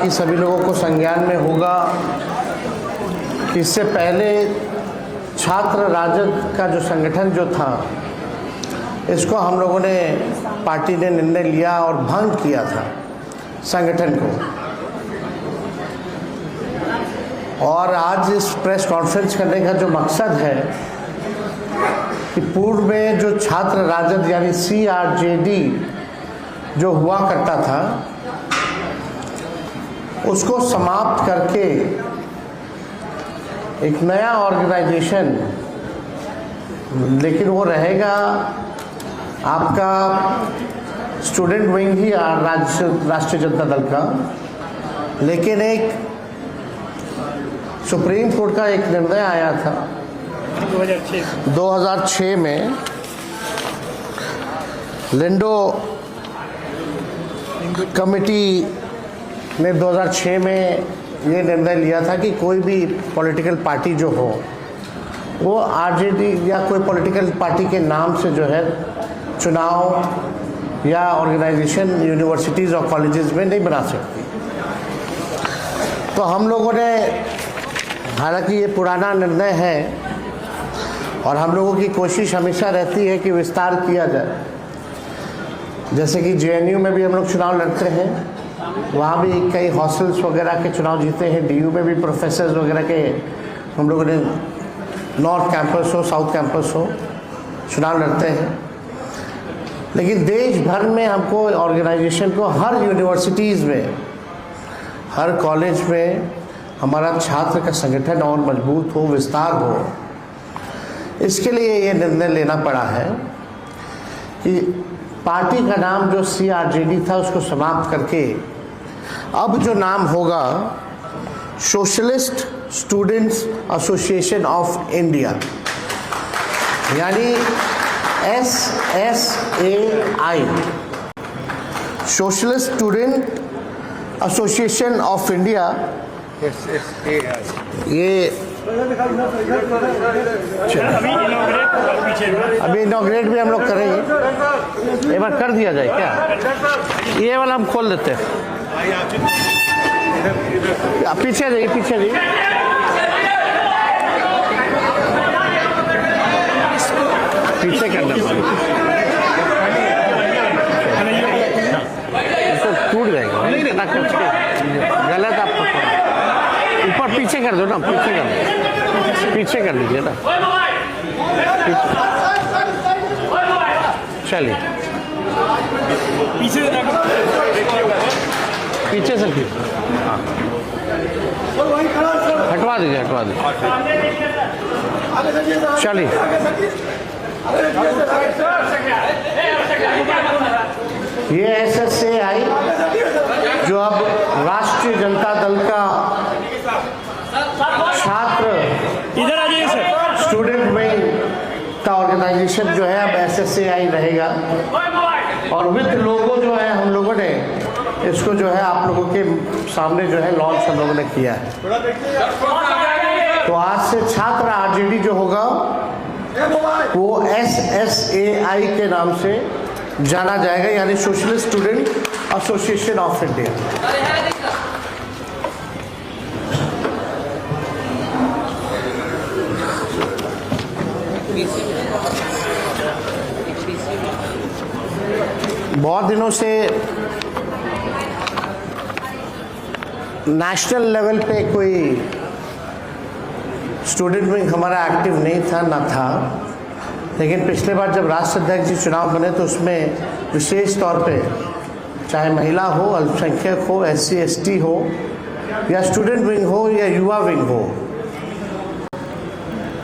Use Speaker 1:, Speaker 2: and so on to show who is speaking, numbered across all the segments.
Speaker 1: कि सभी लोगों को संज्ञान में होगा कि इससे पहले छात्र राजद का जो संगठन जो था, इसको हम लोगों ने पार्टी ने निर्णय लिया और भंग किया था संगठन को। और आज इस प्रेस कॉन्फ्रेंस करने का जो मकसद है कि पूर्व में जो छात्र राजद यानी CRJD जो हुआ करता था, उसको समाप्त करके एक नया ऑर्गेनाइजेशन, लेकिन वो रहेगा आपका स्टूडेंट विंग ही राष्ट्रीय जनता दल का, लेकिन एक सुप्रीम कोर्ट का एक निर्णय आया था 2006 में, लिंडो कमेटी ने 2006 में ये निर्णय लिया था कि कोई भी पॉलिटिकल पार्टी जो हो वो RJD या कोई पॉलिटिकल पार्टी के नाम से जो है चुनाव या ऑर्गेनाइजेशन यूनिवर्सिटीज़ और कॉलेजेस में नहीं बना सकती। तो हम लोगों ने, हालांकि ये पुराना निर्णय है और हम लोगों की कोशिश हमेशा रहती है कि विस्तार किया जाए, जैसे कि JNU में भी हम लोग चुनाव लड़ते हैं, वहाँ भी कई हॉस्टल्स वगैरह के चुनाव जीते हैं। DU में भी प्रोफेसर्स वगैरह के हम लोगों ने नॉर्थ कैंपस हो साउथ कैंपस हो चुनाव लड़ते हैं। लेकिन देश भर में हमको ऑर्गेनाइजेशन को हर यूनिवर्सिटीज़ में, हर कॉलेज में हमारा छात्र का संगठन और मजबूत हो, विस्तार हो, इसके लिए ये निर्णय लेना पड़ा है कि पार्टी का नाम जो CRJD था उसको समाप्त करके अब जो नाम होगा socialist students association of India, यानी SSAI, socialist student association of India. ये अभी इनॉग्रेट भी हम लोग करेंगे, एक बार कर दिया जाए क्या? ये वाला हम खोल देते हैं। पीछे जाइए, पीछे जाइए। पीछे करना इसको टूट जाएगा, गलत आप ऊपर पीछे कर दो ना, पीछे कर दो, पीछे कर लीजिए ना, चलिए पीछे से फिर हटवा दीजिए, हटवा दीजिए, चलिए। ये SSAI जो अब राष्ट्रीय जनता दल का छात्र
Speaker 2: इधर आ जाइए सर,
Speaker 1: स्टूडेंट विंग का ऑर्गेनाइजेशन जो है अब SSAI रहेगा। और विद लोगो जो है हम लोगों ने इसको जो है आप लोगों के सामने जो है लॉन्च हम लोगों ने किया है। तो आज से छात्र RJD जो होगा वो SSAI के नाम से जाना जाएगा, यानी socialist student association of India. बहुत दिनों से नेशनल लेवल पे कोई स्टूडेंट विंग हमारा एक्टिव नहीं था, ना था। लेकिन पिछले बार जब राष्ट्र अध्यक्ष जी चुनाव बने तो उसमें विशेष तौर पे चाहे महिला हो, अल्पसंख्यक हो, SC ST हो, या स्टूडेंट विंग हो या युवा विंग हो,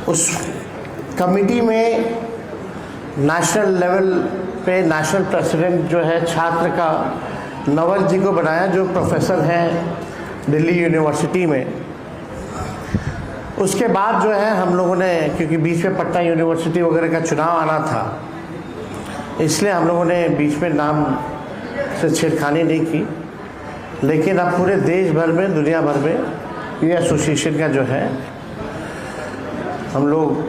Speaker 1: उस कमेटी में नेशनल लेवल पे नेशनल प्रेसिडेंट जो है छात्र का नवल जी को बनाया, जो प्रोफेसर हैं दिल्ली यूनिवर्सिटी में। उसके बाद जो है हम लोगों ने, क्योंकि बीच में पटना यूनिवर्सिटी वगैरह का चुनाव आना था, इसलिए हम लोगों ने बीच में नाम से छेड़खानी नहीं की। लेकिन अब पूरे देश भर में, दुनिया भर में ये एसोसिएशन का जो है हम लोग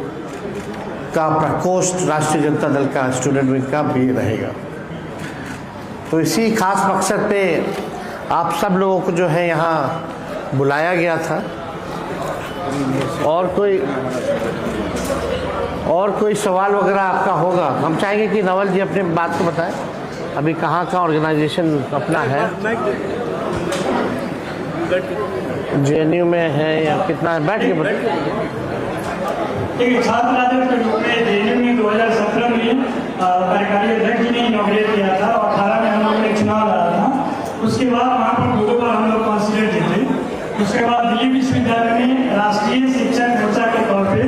Speaker 1: का प्रकोष्ठ राष्ट्रीय जनता दल का स्टूडेंट विंग का भी रहेगा। तो इसी खास मकसद पे आप सब लोगों को जो है यहाँ बुलाया गया था। और कोई सवाल वगैरह आपका होगा, हम चाहेंगे कि नवल जी अपने बात को बताएं। अभी कहाँ का ऑर्गेनाइजेशन अपना है, JNU में है या कितना है, बैठ के बताएं।
Speaker 2: एक छात्र राजद के रूप में JNU में 2017 में कार्यकारी अध्यक्ष ने इनॉग्रेट किया था और 18 में हम लोगों ने चुनाव लड़ा था। उसके बाद वहाँ पर 2 बार हम लोग कांस्टिट्यूट जीते। उसके बाद दिल्ली विश्वविद्यालय में राष्ट्रीय शिक्षक मोर्चा के तौर पे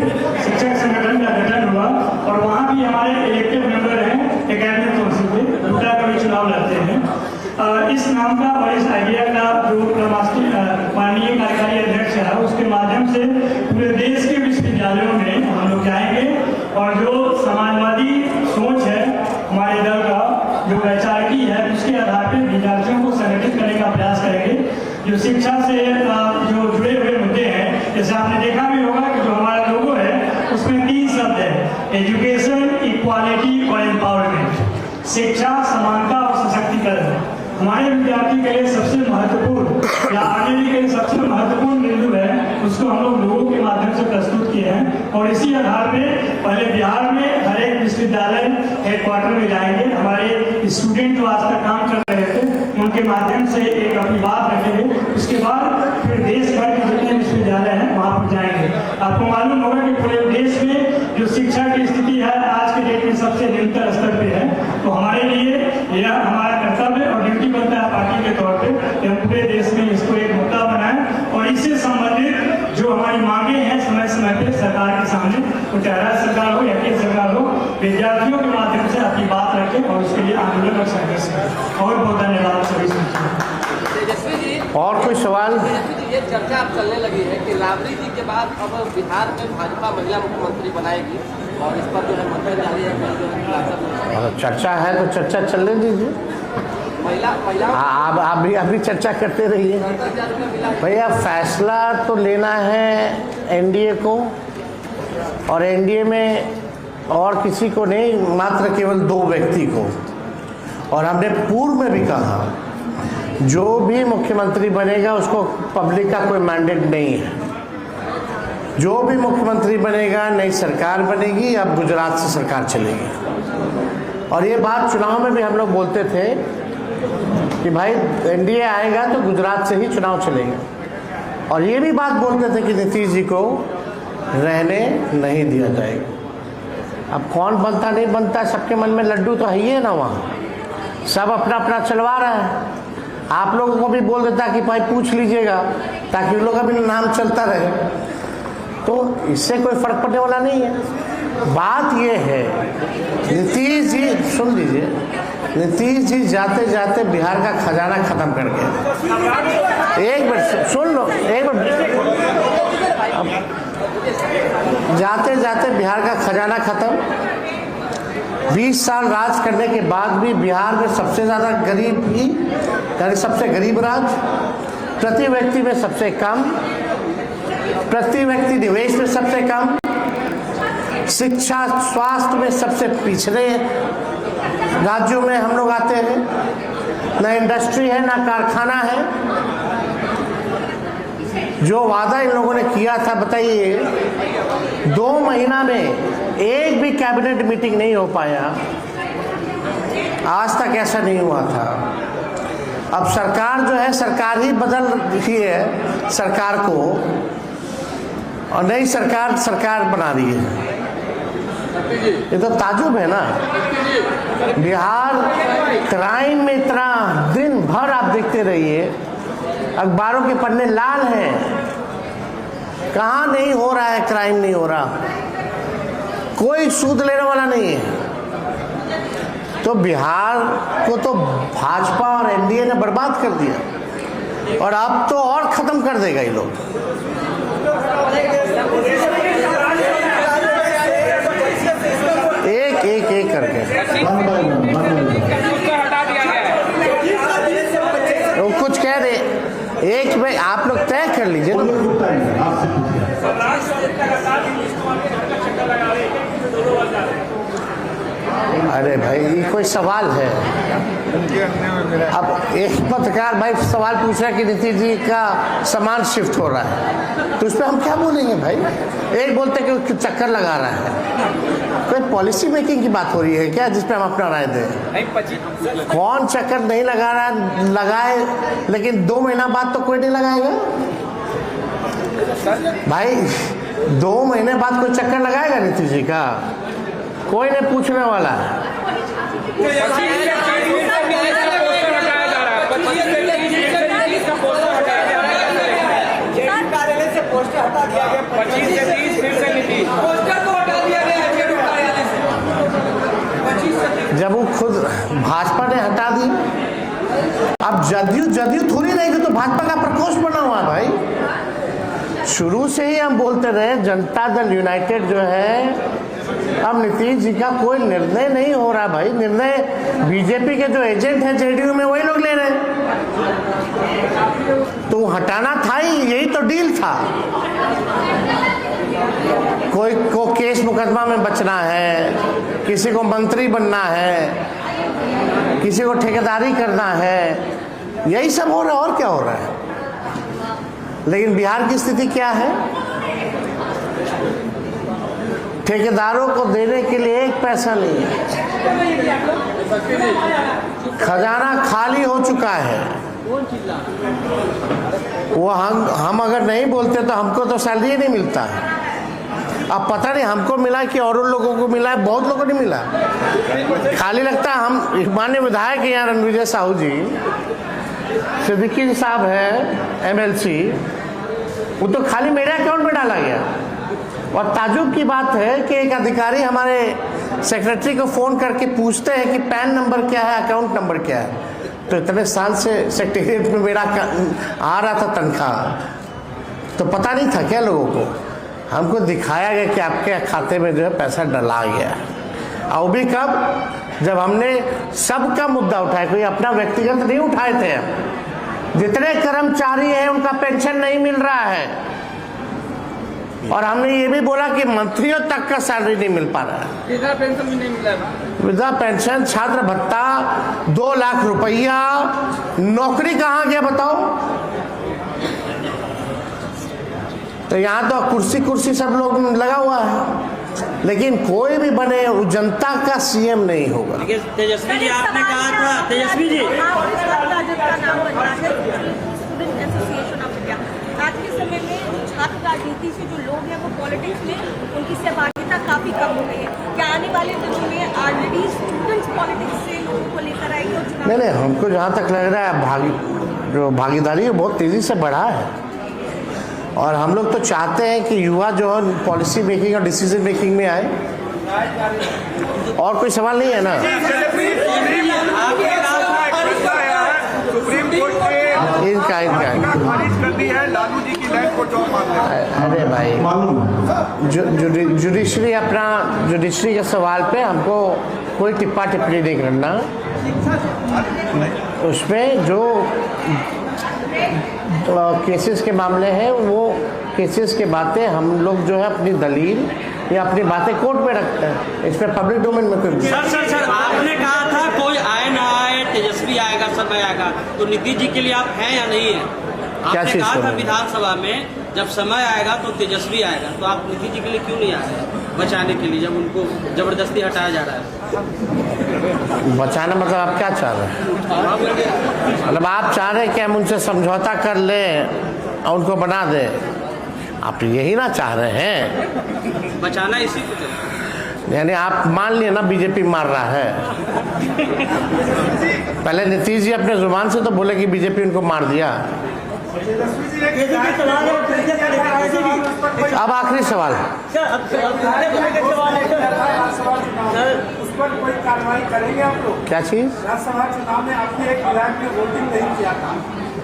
Speaker 2: शिक्षक संगठन का गठन हुआ और वहाँ भी हमारे इलेक्टेड मेंबर हैं एकेडमिक काउंसिल पे, दूसरा कभी चुनाव लड़ते हैं। इस नाम का और इस आइडिया का जो माननीय कार्यकारी अध्यक्ष है उसके माध्यम से पूरे देश के विश्वविद्यालयों में हम लोग जाएंगे और जो समाजवादी सोच है हमारे दल का, जो वैचारिकी है, उसके आधार पर विद्यार्थियों को संगठित करने का प्रयास करेंगे। जो शिक्षा से जो जुड़े हुए मुद्दे हैं, जैसे आपने देखा भी होगा कि जो हमारा लोगो है उसमें 3 शब्द है, एजुकेशन, इक्वालिटी और एम्पावरमेंट। शिक्षा, समानता और सशक्तिकरण हमारे विद्यार्थी के लिए सबसे महत्वपूर्ण या आगे के लिए सबसे महत्वपूर्ण बिंदु है, उसको हम लोग लोगों के माध्यम से प्रस्तुत किए हैं। और इसी आधार पे पहले बिहार में हर एक विश्वविद्यालय हेडक्वार्टर में जाएंगे, हमारे स्टूडेंट जो आज तक काम कर रहे थे उनके माध्यम से एक अपनी बात रखेंगे। उसके बाद फिर देश भर के जितने विश्वविद्यालय हैं वहाँ पर जाएंगे। आपको मालूम होगा कि पूरे देश में जो शिक्षा की स्थिति है आज के डेट में सबसे निम्नतर स्तर पे है। तो हमारे लिए यह हमारा कर्तव्य और ड्यूटी बनता है पार्टी के तौर पे कि हम पूरे देश में इसको एक मुद्दा बनाएं और इससे संबंधित जो हमारी मांगे हैं समय समय पे सरकार के सामने, तो चाहे राज्य सरकार हो या केंद्र सरकार हो, विद्यार्थियों के माध्यम से अपनी बात रखें और उसके लिए आंदोलन और संघर्ष करें। और बहुत धन्यवाद सभी से।
Speaker 1: और कोई सवाल?
Speaker 3: ये चर्चा अब चलने लगी है कि राबड़ी जी के बाद अब बिहार में भाजपा महिला मुख्यमंत्री बनाएगी और इस पर जो है मंथन जारी है।
Speaker 1: चर्चा है तो चर्चा चलने दीजिए। आप अभी चर्चा करते रहिए भैया। फैसला तो लेना है एनडीए को, और एनडीए में और किसी को नहीं, मात्र केवल 2 व्यक्ति को। और हमने पूर्व में भी कहा जो भी मुख्यमंत्री बनेगा उसको पब्लिक का कोई मैंडेट नहीं है। जो भी मुख्यमंत्री बनेगा, नई सरकार बनेगी, अब गुजरात से सरकार चलेगी। और ये बात चुनाव में भी हम लोग बोलते थे कि भाई एनडीए आएगा तो गुजरात से ही चुनाव चलेगा। और ये भी बात बोलते थे कि नीतीश जी को रहने नहीं दिया जाएगा। अब कौन बनता नहीं बनता, सबके मन में लड्डू तो है ही है ना, वहाँ सब अपना अपना चलवा रहा है। आप लोगों को भी बोल देता कि भाई पूछ लीजिएगा, ताकि उन लोग का भी नाम चलता रहे, तो इससे कोई फर्क पड़ने वाला नहीं है। बात ये है, नीतीश जी सुन लीजिए, नीतीश जी जाते जाते बिहार का खजाना खत्म कर गए। एक मिनट सुन लो, एक मिनट। जाते जाते बिहार का खजाना खत्म। 20 साल राज करने के बाद भी बिहार में सबसे ज़्यादा गरीब ही, यानी सबसे गरीब राज्य, प्रति व्यक्ति में सबसे कम, प्रति व्यक्ति निवेश में सबसे कम, शिक्षा स्वास्थ्य में सबसे पिछड़े राज्यों में हम लोग आते हैं। ना इंडस्ट्री है, ना कारखाना है। जो वादा इन लोगों ने किया था, बताइए 2 महीना में एक भी कैबिनेट मीटिंग नहीं हो पाया, आज तक ऐसा नहीं हुआ था। अब सरकार जो है, सरकार ही बदल रही है सरकार को, और नई सरकार बना रही है। ये तो ताजुब है ना। बिहार क्राइम में इतना दिन भर आप देखते रहिए, अखबारों के पन्ने लाल हैं, कहाँ नहीं हो रहा है, क्राइम नहीं हो रहा, कोई सूद लेने वाला नहीं है। तो बिहार को तो भाजपा और एनडीए ने बर्बाद कर दिया, और अब तो और खत्म कर देगा ये लोग। एक करके वो कुछ कह रहे, एक में आप लोग तय कर लीजिए। अरे भाई ये कोई सवाल है? अब एक पत्रकार भाई सवाल पूछ रहा है कि नीतीश जी का सामान शिफ्ट हो रहा है, तो उस पर हम क्या बोलेंगे भाई? एक बोलते कि चक्कर लगा रहा है। कोई पॉलिसी मेकिंग की बात हो रही है क्या जिस पे हम अपना राय दें? कौन चक्कर नहीं लगा रहा है? लगाए, लेकिन 2 महीना बाद तो कोई नहीं लगाएगा भाई। 2 महीने बाद कोई चक्कर लगाएगा नीतीश जी का? कोई नहीं पूछने वाला है। जब वो खुद भाजपा ने हटा दी, अब जदयू थोड़ी रहेगी, तो भाजपा का प्रकोष्ठ बना हुआ है भाई। शुरू से ही हम बोलते रहे जनता दल यूनाइटेड जो है, अब नीतीश जी का कोई निर्णय नहीं हो रहा भाई। निर्णय बीजेपी के जो एजेंट हैं जेडीयू में वही लोग ले रहे हैं, तो हटाना था ही, यही तो डील था। कोई को केस मुकदमा में बचना है, किसी को मंत्री बनना है, किसी को ठेकेदारी करना है, यही सब हो रहा है और क्या हो रहा है। लेकिन बिहार की स्थिति क्या है? ठेकेदारों को देने के लिए 1 पैसा नहीं है, खजाना खाली हो चुका है। वो हम अगर नहीं बोलते तो हमको तो सैलरी नहीं मिलता है। अब पता नहीं हमको मिला कि और लोगों को मिला है, बहुत लोगों को नहीं मिला। खाली लगता है हम माननीय विधायक यहाँ रणविजय साहू जी, सिद्दीकी साहब है MLC, वो तो खाली मेरे अकाउंट में डाला गया। और ताजुब की बात है कि एक अधिकारी हमारे सेक्रेटरी को फ़ोन करके पूछते हैं कि पैन नंबर क्या है, अकाउंट नंबर क्या है। तो इतने साल से सेक्रेटरीट में मेरा आ रहा था तनख्वाह, तो पता नहीं था क्या लोगों को? हमको दिखाया गया कि आपके खाते में जो है पैसा डला गया। और भी कब? जब हमने सबका मुद्दा उठाया, कोई अपना व्यक्तिगत नहीं उठाए थे। जितने कर्मचारी हैं उनका पेंशन नहीं मिल रहा है, और हमने ये भी बोला कि मंत्रियों तक का सैलरी नहीं मिल पा रहा है। वृद्धा पेंशन भी नहीं मिल रहा है। वृद्धा पेंशन, छात्र भत्ता, 2 लाख रुपया, नौकरी कहाँ गया बताओ? तो यहाँ तो कुर्सी सब लोग लगा हुआ है, लेकिन कोई भी बने वो जनता का सीएम नहीं होगा।
Speaker 4: तेजस्वी जी, आपने कहा था, तेजस्वी जी आज के समय में छात्र राजनीति से जो लोग हैं वो पॉलिटिक्स में उनकी सहभागिता काफी कम हो गई है। क्या आने वाले दिनों में ऑलरेडी स्टूडेंट्स पॉलिटिक्स से लोगों को लेकर आएंगे और चुनाव?
Speaker 1: नहीं, हमको जहाँ तक लग रहा है जो भागीदारी है बहुत तेजी से बढ़ा है, और हम लोग तो चाहते हैं कि युवा जो है पॉलिसी मेकिंग और डिसीजन मेकिंग में आए। और कोई सवाल नहीं है ना? इनका
Speaker 5: लालू जी की लैंड को जॉब मांग रहे हैं।
Speaker 1: अरे भाई, जुडिशरी जुडिशरी के सवाल पे हमको कोई टिप्पा टिप्पणी नहीं करना। उसमें जो केसेस के मामले हैं, वो केसेस के बातें हम लोग जो है अपनी दलील या अपनी बातें कोर्ट में रखते हैं। इस पर पब्लिक डोमेन में कोई
Speaker 4: सर आपने कहा था कोई आए ना आए, तेजस्वी आएगा, समय आएगा, तो नीतीश जी के लिए आप हैं या नहीं है? आपने कहा था विधानसभा में जब समय आएगा तो तेजस्वी आएगा, तो आप नीतीश जी के लिए क्यों नहीं आ रहे बचाने के लिए, जब उनको जबरदस्ती हटाया जा रहा है?
Speaker 1: बचाना मतलब आप क्या चाह रहे हैं? मतलब आप चाह रहे हैं कि हम उनसे समझौता कर लें और उनको बना दें? आप यही ना चाह रहे हैं?
Speaker 4: बचाना इसी को,
Speaker 1: यानी आप मान लिए ना बीजेपी मार रहा है। पहले नीतीश जी अपने जुबान से तो बोले कि बीजेपी उनको मार दिया। अब आखिरी सवाल,
Speaker 5: उस पर कोई कार्रवाई करेंगे आप लोग?
Speaker 1: क्या चीज?
Speaker 5: राज्यसभा चुनाव में आपने एक विधायक ने वोटिंग नहीं किया था,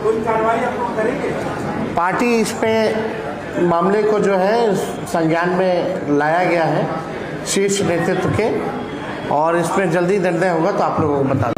Speaker 5: कोई कार्रवाई आप लोग करेंगे?
Speaker 1: पार्टी इस पे मामले को जो है संज्ञान में लाया गया है शीर्ष नेतृत्व के, और इसमें जल्दी निर्णय होगा तो आप लोगों को बता